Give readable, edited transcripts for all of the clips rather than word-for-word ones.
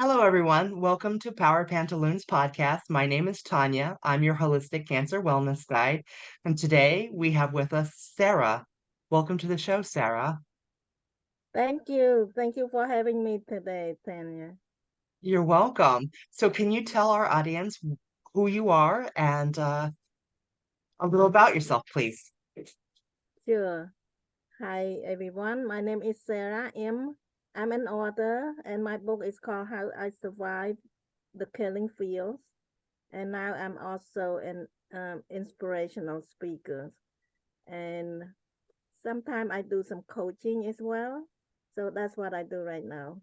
Hello, everyone. Welcome to Power Pantaloons podcast. My name is Tanya. I'm your holistic cancer wellness guide. And today we have with us Sarah. Welcome to the show, Sarah. Thank you. Thank you for having me today, Tanya. You're welcome. So, can you tell our audience who you are and a little about yourself, please? Sure. Hi, everyone. My name is Sarah M. I'm an author, and my book is called How I Survived the Killing Fields. And now I'm also an inspirational speaker. And sometimes I do some coaching as well. So that's what I do right now.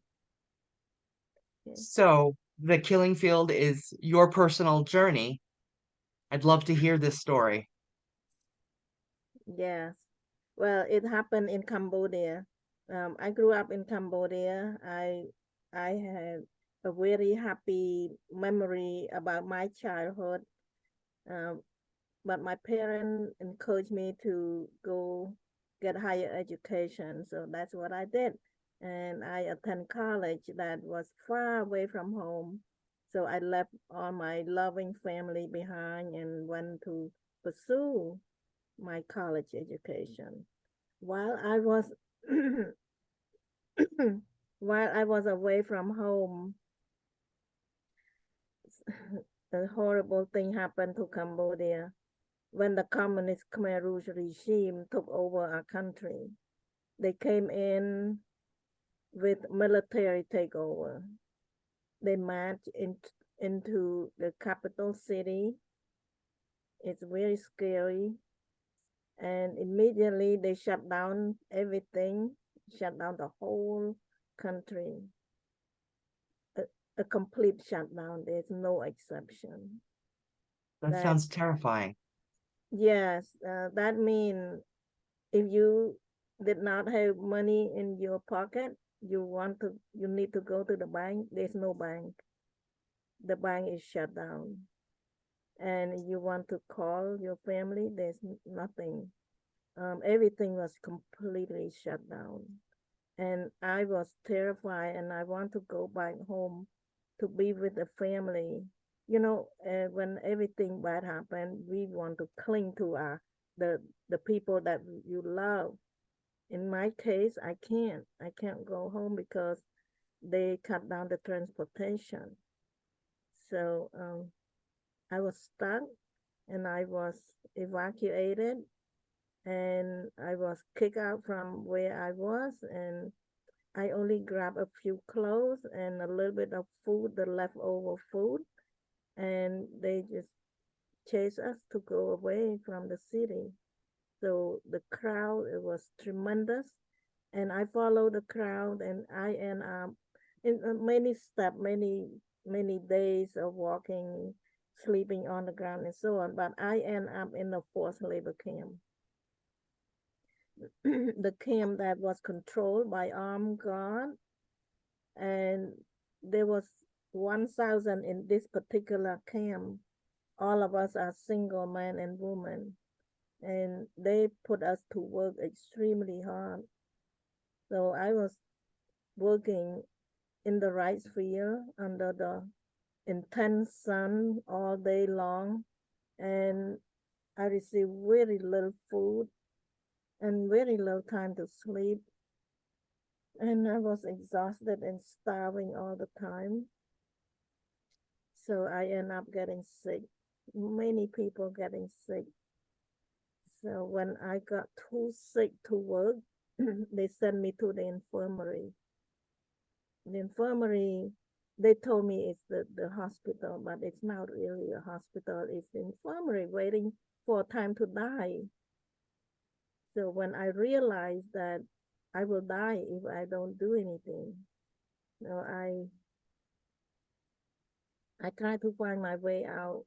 Yeah. So, the killing field is your personal journey. I'd love to hear this story. Yes. Well, it happened in Cambodia. I grew up in Cambodia. I had a very happy memory about my childhood. Um, but my parents encouraged me to go get higher education, so that's what I did. And I attend college that was far away from home. So I left all my loving family behind and went to pursue my college education. While I was while I was away from home, a horrible thing happened to Cambodia when the communist Khmer Rouge regime took over our country. They came in with military takeover. They marched into the capital city. It's very scary. And immediately they shut down everything, shut down the whole country. a, a complete shutdown. There's no exception. That That sounds terrifying. yes, that means if you did not have money in your pocket, you need to go to the bank. There's no bank. The bank is shut down, and you want to call your family. There's nothing. Everything was completely shut down, and I was terrified, and I want to go back home to be with the family. When everything bad happened, we want to cling to the the people that you love. In my case, I can't go home because they cut down the transportation. So I was stuck, and I was evacuated, and I was kicked out from where I was, and I only grabbed a few clothes and a little bit of food, the leftover food, and they just chased us to go away from the city. So the crowd, it was tremendous, and I followed the crowd, and I end up in many steps, many days of walking, sleeping on the ground, and so on. But I end up in the forced labor camp, the camp that was controlled by armed guard, and there was 1,000 in this particular camp. All of us are single men and women, and they put us to work extremely hard. So I was working in the rice field under the intense sun all day long, and I received very little food and very little time to sleep, and I was exhausted and starving all the time. So I end up getting sick. Many people getting sick. So when I got too sick to work, they sent me to the infirmary. The infirmary, they told me it's the hospital, but it's not really a hospital. It's the infirmary waiting for time to die. So when I realized that I will die if I don't do anything, you know, I try to find my way out.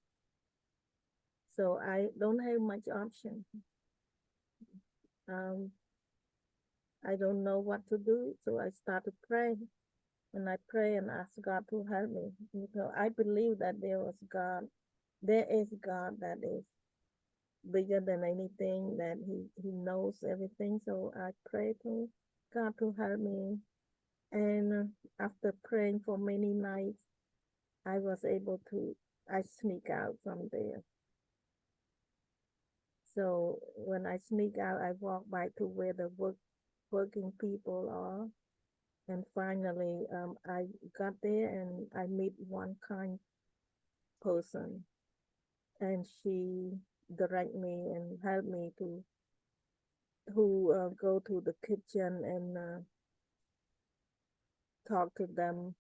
So I don't have much option. Um, I don't know what to do, so I start to pray. And I pray and ask God to help me. I believe that there was God. There is God that is bigger than anything, that He knows everything. So I pray to God to help me. And after praying for many nights, I was able to, I sneak out from there. So when I sneak out, I walk back to where the working people are. And finally, I got there and I meet one kind person, and she direct me and help me to go to the kitchen and talk to them,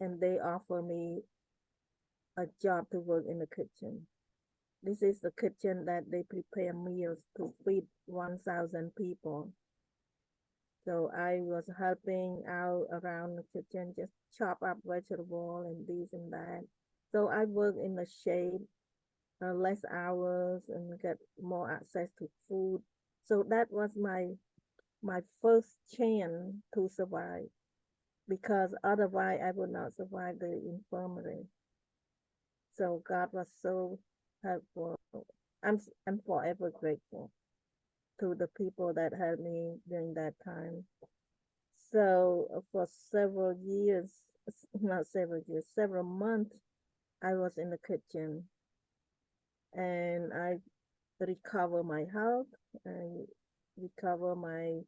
and they offer me a job to work in the kitchen. This is the kitchen that they prepare meals to feed 1,000 people. So I was helping out around the kitchen, just chop up vegetable and this and that. So I work in the shade, less hours and get more access to food. So that was my first chance to survive, because otherwise I would not survive the infirmary. So God was so helpful. I'm forever grateful to the people that helped me during that time. So for several years, not several years, several months, I was in the kitchen, and I recover my health and recover my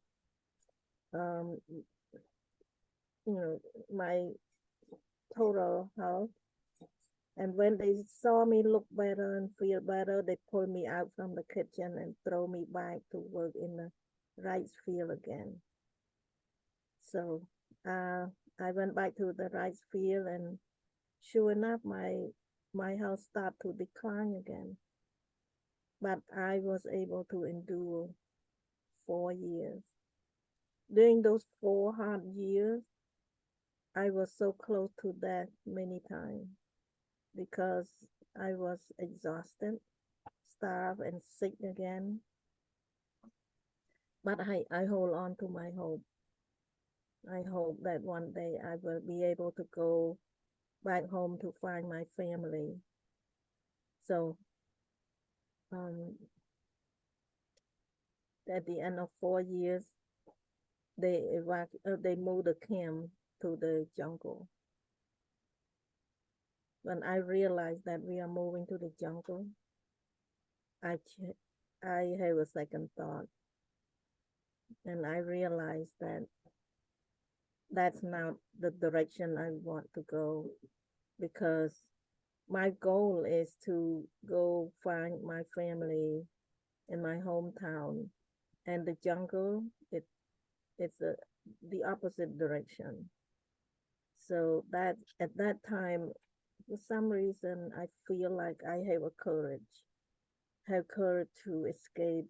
um you know my total health. And when they saw me look better and feel better, they pulled me out from the kitchen and throw me back to work in the rice field again. So uh, I went back to the rice field, and sure enough, my health started to decline again. But I was able to endure 4 years. During those 4 hard years, I was so close to death many times because I was exhausted, starved, and sick again. But I hold on to my hope. I hope that one day I will be able to go back home to find my family. So um, at the end of 4 years, they moved the camp to the jungle. When I realized that we are moving to the jungle, I I have a second thought, and I realized that that's not the direction I want to go, because my goal is to go find my family in my hometown, and the jungle it's the opposite direction. So that at that time, for some reason, I feel like I have courage to escape,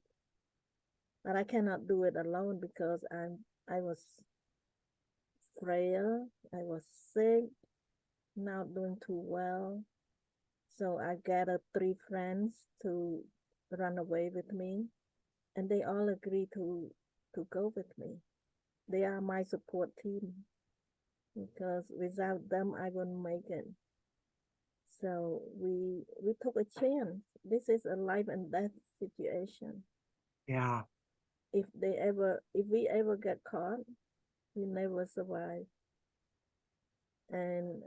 but I cannot do it alone because I was frail, I was sick, not doing too well. So I gathered 3 friends to run away with me, and they all agreed to go with me. They are my support team, because without them I wouldn't make it. So we took a chance. This is a life and death situation. Yeah. If we ever get caught, we never survive. And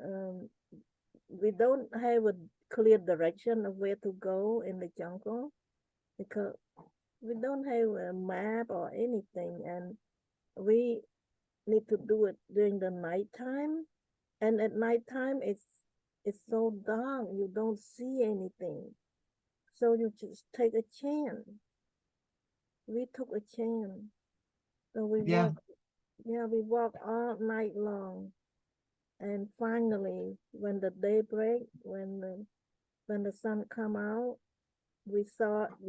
we don't have a clear direction of where to go in the jungle, because we don't have a map or anything, and we need to do it during the nighttime. And at nighttime, it's so dark, you don't see anything. So you just take a chance. We took a chance. So Yeah. we walk all night long. And finally, when the day break, when the sun come out, we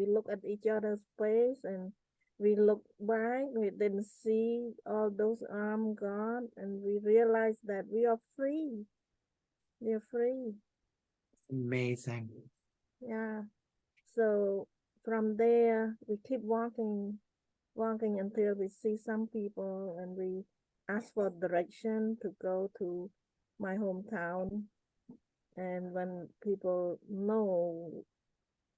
look at each other's face, and we look back, we didn't see all those armed gone, and we realized that we are free. We are free. Amazing. Yeah. So from there, we keep walking until we see some people, and we ask for direction to go to my hometown. And when people know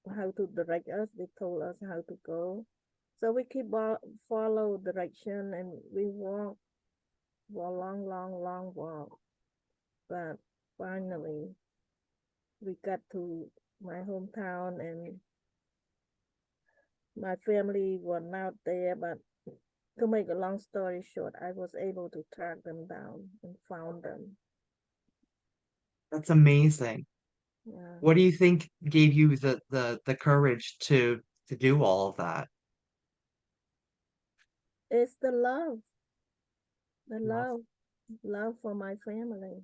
how to direct us, they told us how to go. So we keep follow direction, and we walk for a long, long, long walk. But finally, we got to my hometown, and my family were not there. But to make a long story short, I was able to track them down and found them. That's amazing. Yeah, What do you think gave you the courage to do all of that? it's the love, the Love. love for my family,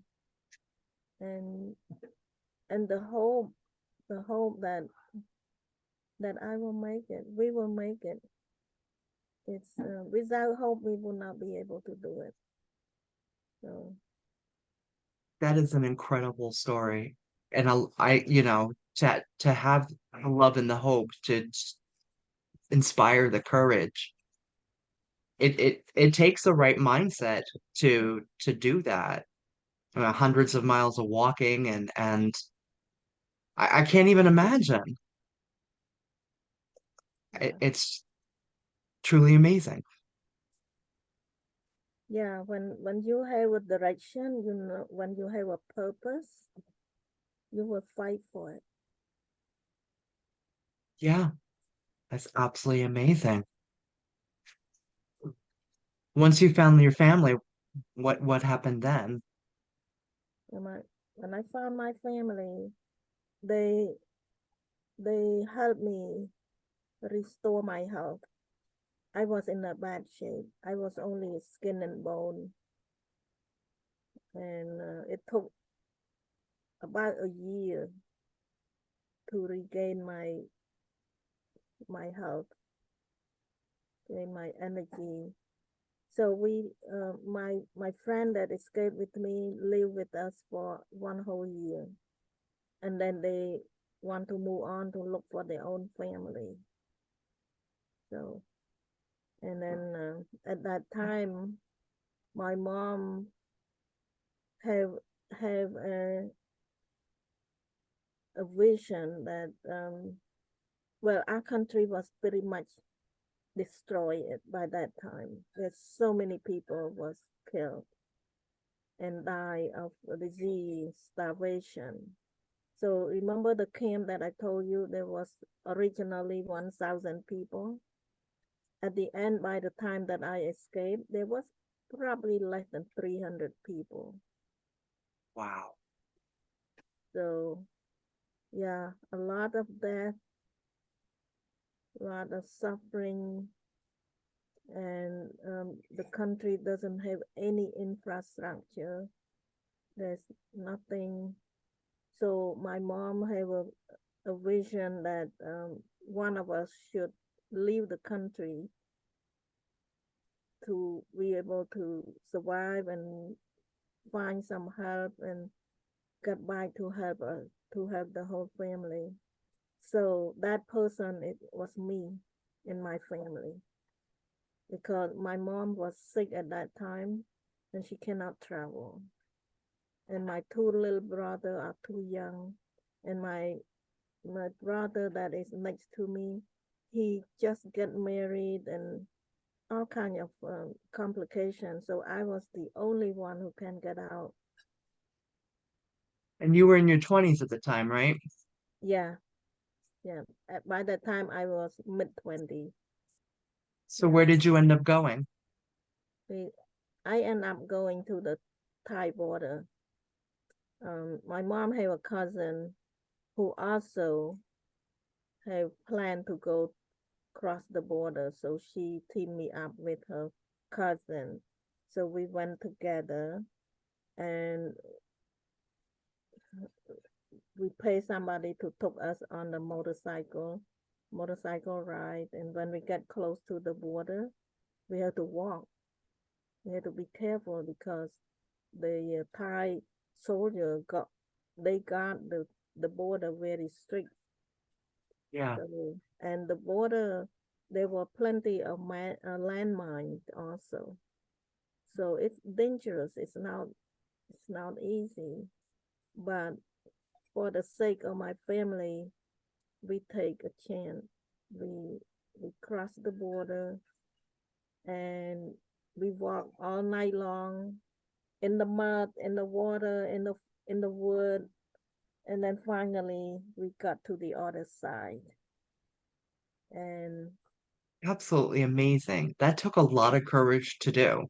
and the hope that I will make it. We will make it. It's without hope we will not be able to do it. So That is an incredible story. And you know, to have the love and the hope to inspire the courage. It takes the right mindset to do that. Hundreds of miles of walking and I can't even imagine. yeah, It's truly amazing. yeah. When you have a direction, you know, when you have a purpose, you will fight for it. Yeah, that's absolutely amazing. Once you found your family, what happened then? When I found my family, they they helped me restore my health. I was in a bad shape. I was only skin and bone, and it took about a year to regain my health, gain my energy. So my friend that escaped with me lived with us for one whole year, and then they want to move on to look for their own family. So, and then at that time, my mom have have a vision that well, our country was pretty much destroyed by that time. There's so many people was killed and die of disease, starvation. So remember the camp that I told you there was originally 1,000 people. At the end, by the time that I escaped, there was probably less than 300 people. Wow. So yeah, a lot of death, a lot of suffering, and the country doesn't have any infrastructure. There's nothing. So my mom have a vision that one of us should leave the country to be able to survive and find some help and get by to help the whole family. So that person, it was me in my family, because my mom was sick at that time and she cannot travel, and my two little brother are too young, and my brother that is next to me, he just get married and all kind of complications. So I was the only one who can get out. And you were in your 20s at the time, right? Yeah, yeah. By that time I was mid-20. So Yeah. where did you end up going? We, I end up going to the Thai border. My mom have a cousin who also have planned to go cross the border, so she teamed me up with her cousin. So we went together, and we pay somebody to took us on the motorcycle ride. And when we get close to the border, we have to walk. We have to be careful because the Thai soldier got the border very strict. Yeah. So, and the border, there were plenty of landmines also. So it's dangerous. It's not easy. But for the sake of my family, we take a chance. We we cross the border, and We walked all night long in the mud, in the water, in the wood, and then finally we got to the other side. And Absolutely amazing. That took a lot of courage to do.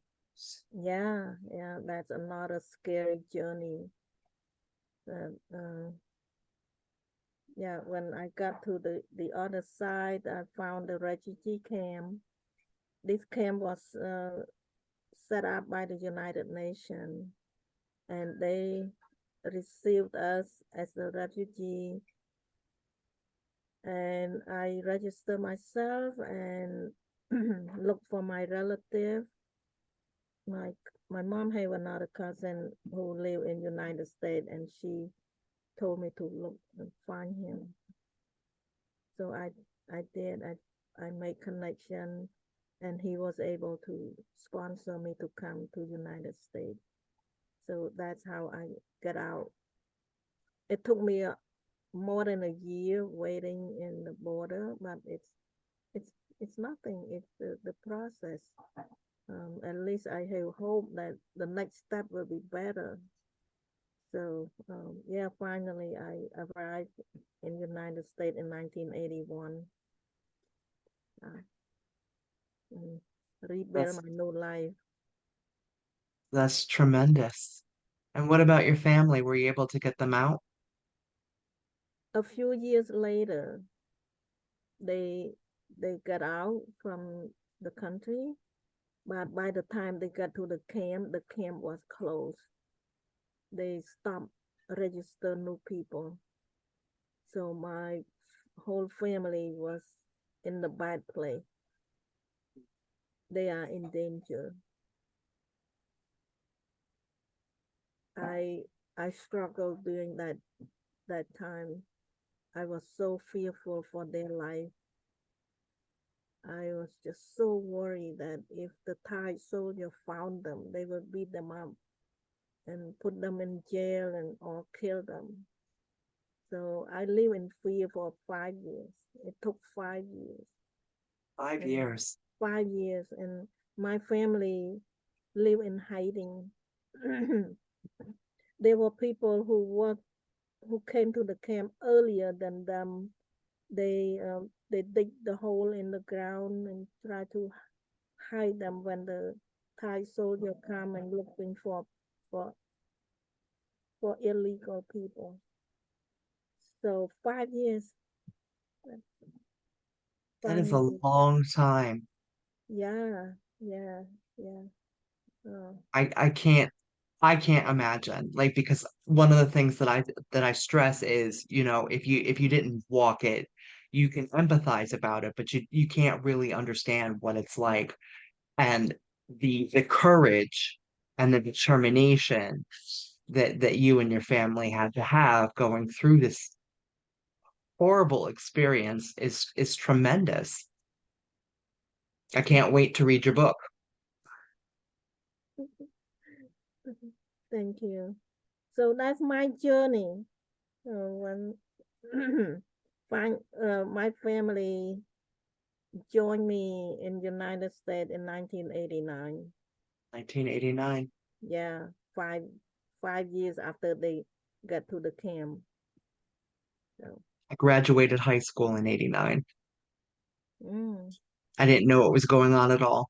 yeah, yeah, that's another scary journey. Yeah, when I got to the other side, I found the refugee camp. This camp was set up by the United Nations, and they received us as a refugee. And I registered myself and looked for my relative. My my mom had another cousin who lived in United States, and she told me to look and find him. So I did. I made connection, and he was able to sponsor me to come to United States. So that's how I got out. It took me more than a year waiting in the border, but it's it's nothing. It's the process. At least I have hope that the next step will be better. So yeah, finally I arrived in United States in 1981. Uh, and rebuild That's my new life. that's tremendous. And what about your family? Were you able to get them out? A few years later, they they got out from the country, but by the time they got to the camp was closed. They stopped register new people. So my whole family was in the bad place. They are in danger. I I struggled during that time. I was so fearful for their life. I was just so worried that if the Thai soldier found them, they would beat them up and put them in jail and or kill them. So I lived in fear for 5 years. It took 5 years. 5 And years. 5 years, and my family live in hiding. There were people who came to the camp earlier than them. They dig the hole in the ground and try to hide them when the Thai soldier come and looking for for illegal people. So 5 years, That is five a years. long time. Yeah, yeah, yeah. Oh, I can't imagine. Like because one of the things that I stress is, if you didn't walk it, you can empathize about it, but you can't really understand what it's like. And the courage and the determination that you and your family had to have going through this horrible experience is tremendous. I can't wait to read your book. thank you. So that's my journey. When my family joined me in United States in 1989. 1989. Yeah, five years after they got to the camp. So, I graduated high school in 89. mm, I didn't know what was going on at all.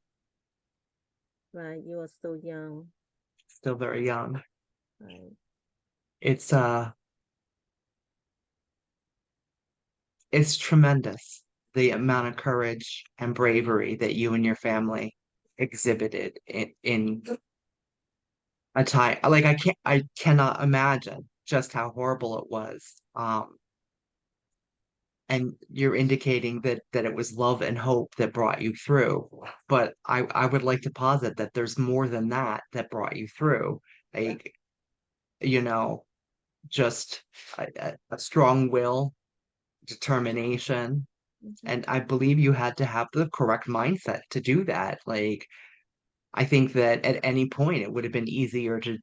right, you are still young, Still very young. right? It's uh it's tremendous the amount of courage and bravery that you and your family exhibited in a time like I cannot imagine just how horrible it was. And you're indicating that it was love and hope that brought you through. But I would like to posit that there's more than that brought you through. Like, you know, just a strong will, determination. Mhm. And I believe you had to have the correct mindset to do that. Like, I think that at any point it would have been easier to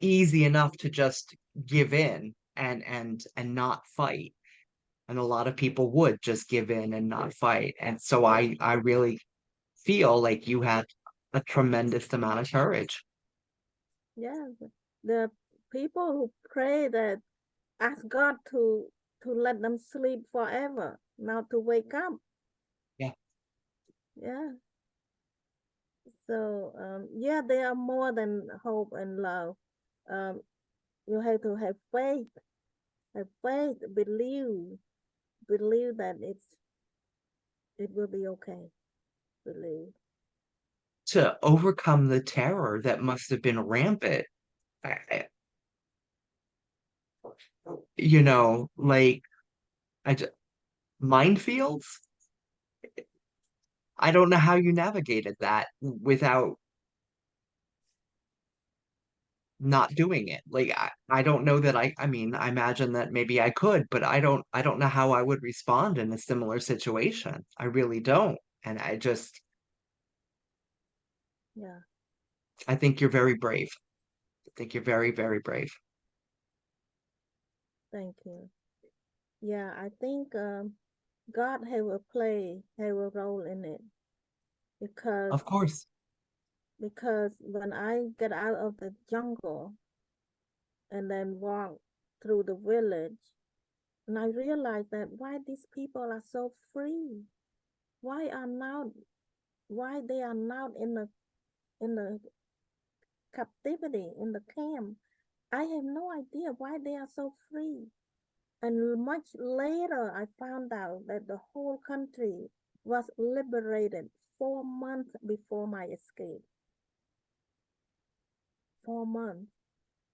easy enough to just give in and not fight. And a lot of people would just give in and not fight. And so I really feel like you had a tremendous amount of courage. Yeah, the people who pray that ask God to let them sleep forever, now to wake up. Yeah. Yeah. So yeah, they are more than hope and love. Um, you have to have faith, believe that it will be okay. Believe. To overcome the terror that must have been rampant. Like I just, minefields. I don't know how you navigated that without not doing it. Like I don't know that I mean, I imagine that maybe I could, but I don't know how I would respond in a similar situation. I really don't. And Yeah. I think you're very brave. I think you're very, very brave. Thank you. Yeah, I think God have a role in it because Of course. when I get out of the jungle and then walk through the village, and I realized that why these people are so free, why are now why they are not in the captivity in the camp. I have no idea why they are so free. And much later, I found out that the whole country was liberated 4 months before my escape. 4 months.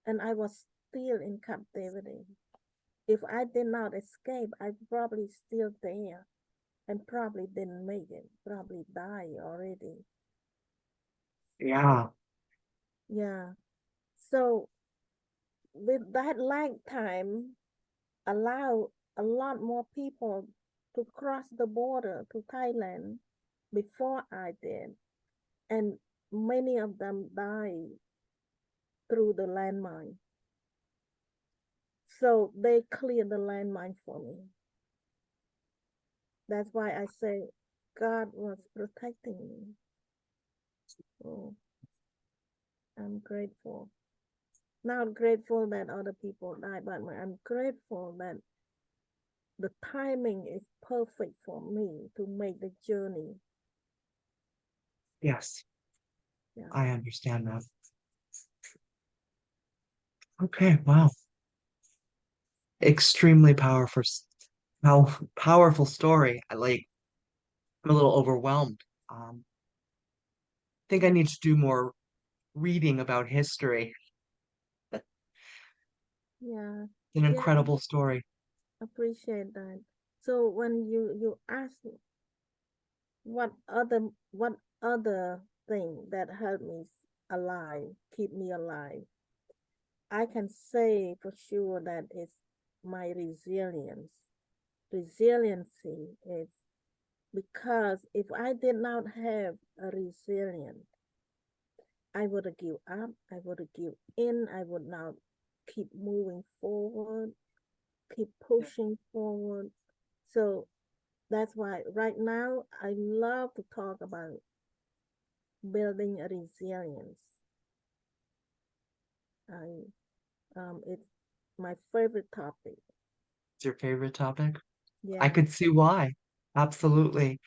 And I was still in captivity. If I did not escape, I probably still there and probably didn't make it, probably die already. Yeah. Yeah. So with that lifetime, allow a lot more people to cross the border to Thailand before I did. And many of them died through the landmine. So they cleared the landmine for me. That's why I say God was protecting me. Oh, I'm grateful. Not grateful that other people died, but I'm grateful that the timing is perfect for me to make the journey. Yes. Yeah. I understand that. Okay, wow. Extremely powerful story. I'm a little overwhelmed. I think I need to do more reading about history. It's Yeah. an Yeah. incredible story. Appreciate that. So when you ask what other thing that helped me alive, keep me alive, I can say for sure that it's my resilience. Resiliency is because if I did not have a resilience, I would have give up, I would have give in, I would not keep moving forward, keep pushing forward. So that's why right now I love to talk about building a resilience. It's my favorite topic. It's your favorite topic? I Yeah. could see why. Absolutely.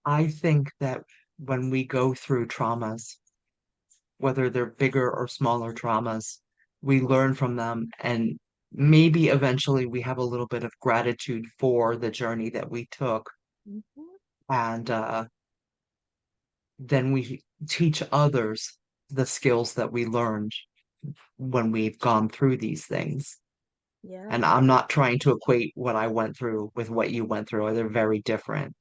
I think that when we go through traumas, whether they're bigger or smaller traumas, we learn from them and maybe eventually we have a little bit of gratitude for the journey that we took. Mhm. And then we teach others the skills that we learned when we've gone through these things. And Yeah. I'm not trying to equate what I went through with what you went through. They're very different.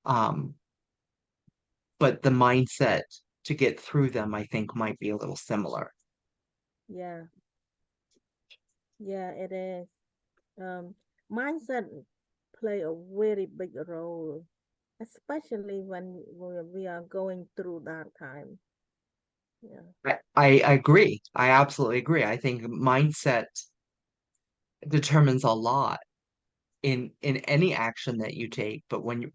Um, but the mindset to get through them, I think, might be a little similar. Yeah. Yeah, it is. Um, mindset play a very big role, especially when we are going through that time. Yeah. I agree. I absolutely agree. I think mindset determines a lot. in any action that you take, but when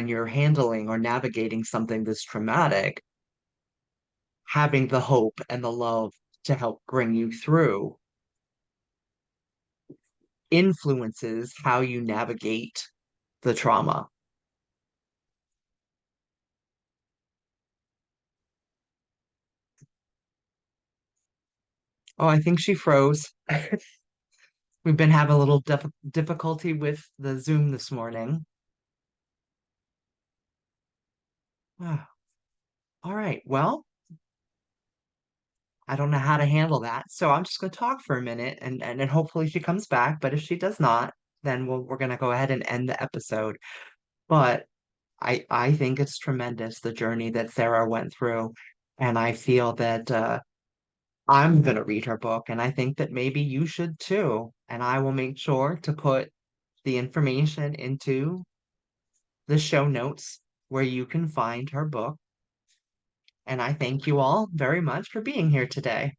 you're handling or navigating something this traumatic, having the hope and the love to help bring you through influences how you navigate the trauma. Oh, I think she froze. We've been having a little difficulty with the Zoom this morning. Ah, all right. Well, I don't know how to handle that. So I'm just going to talk for a minute and then hopefully she comes back. But if she does not, then we're going to go ahead and end the episode. But I think it's tremendous the journey that Sarah went through. And I feel that I'm going to read her book. And I think that maybe you should too. And I will make sure to put the information into the show notes where you can find her book. And I thank you all very much for being here today.